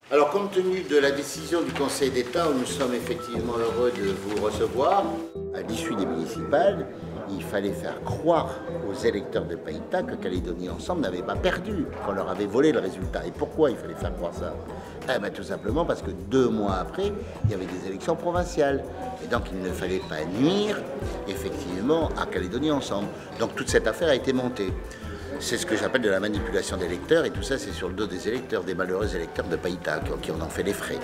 Alors, compte tenu de la décision du Conseil d'État, nous sommes effectivement heureux de vous recevoir. À l'issue des municipales, il fallait faire croire aux électeurs de Païta que Calédonie Ensemble n'avait pas perdu, qu'on leur avait volé le résultat. Et pourquoi il fallait faire croire ça? Eh bien, tout simplement parce que 2 mois après, il y avait des élections provinciales. Et donc, il ne fallait pas nuire, effectivement, à Calédonie Ensemble. Donc, toute cette affaire a été montée. C'est ce que j'appelle de la manipulation d'électeurs, et tout ça, c'est sur le dos des électeurs, des malheureux électeurs de Païta, qui en ont fait les frais.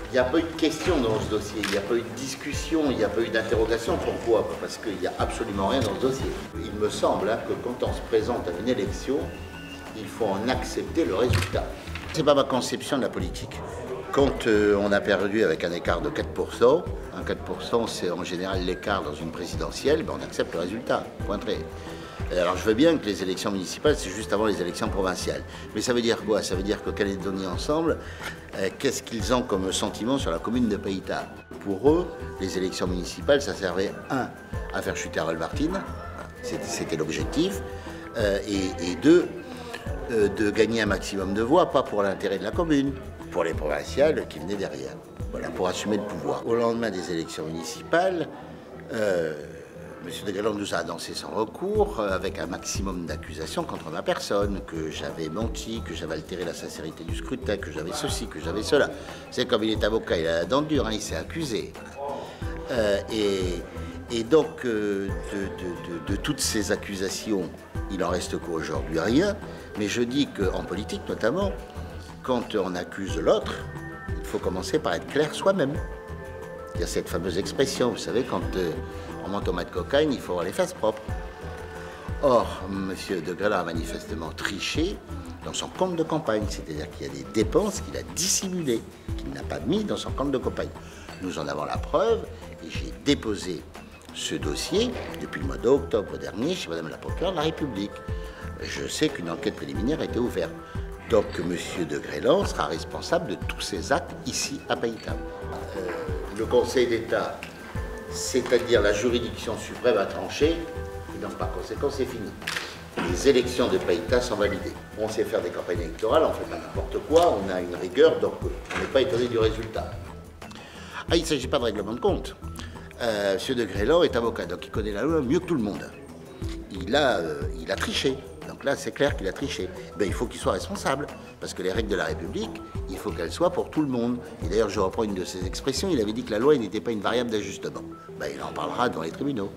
Il n'y a pas eu de question dans ce dossier, il n'y a pas eu de discussion, il n'y a pas eu d'interrogation. Pourquoi? Parce qu'il n'y a absolument rien dans ce dossier. Il me semble que quand on se présente à une élection, il faut en accepter le résultat. Ce n'est pas ma conception de la politique. Quand on a perdu avec un écart de 4%, 4% c'est en général l'écart dans une présidentielle, ben on accepte le résultat, pointré. Alors je veux bien que les élections municipales, c'est juste avant les élections provinciales. Mais ça veut dire quoi? Ça veut dire que Calédonie Ensemble, qu'est-ce qu'ils ont comme sentiment sur la commune de Païta? Pour eux, les élections municipales, ça servait, à faire chuter Harold Martin, c'était l'objectif, et deux, de gagner un maximum de voix, pas pour l'intérêt de la commune, pour les provinciales qui venaient derrière, voilà, pour assumer le pouvoir. Au lendemain des élections municipales, M. de Grélan nous a annoncé son recours avec un maximum d'accusations contre ma personne, que j'avais menti, que j'avais altéré la sincérité du scrutin, que j'avais ceci, que j'avais cela. C'est comme il est avocat, il a la dent dure, il s'est accusé. Et donc, de toutes ces accusations, il en reste qu'aujourd'hui rien. Mais je dis qu'en politique notamment, quand on accuse l'autre, il faut commencer par être clair soi-même. Il y a cette fameuse expression, vous savez, quand on monte au mat de cocaïne, il faut avoir les fesses propres. Or, M. de Grélan a manifestement triché dans son compte de campagne, c'est-à-dire qu'il y a des dépenses qu'il a dissimulées, qu'il n'a pas mis dans son compte de campagne. Nous en avons la preuve, et j'ai déposé ce dossier depuis le mois d'octobre dernier chez Mme la procureure de la République. Je sais qu'une enquête préliminaire a été ouverte. Donc, M. de Grélan sera responsable de tous ces actes ici à Païta. Le Conseil d'État, c'est-à-dire la juridiction suprême, a tranché, et donc par conséquent, c'est fini. Les élections de Païta sont validées. On sait faire des campagnes électorales, on ne fait pas n'importe quoi, on a une rigueur, donc on n'est pas étonné du résultat. Ah, il ne s'agit pas de règlement de compte. M. de Grélan est avocat, donc il connaît la loi mieux que tout le monde. Il a triché. Donc là, c'est clair qu'il a triché. Ben, il faut qu'il soit responsable, parce que les règles de la République, il faut qu'elles soient pour tout le monde. Et d'ailleurs, je reprends une de ses expressions, il avait dit que la loi n'était pas une variable d'ajustement. Ben, il en parlera dans les tribunaux.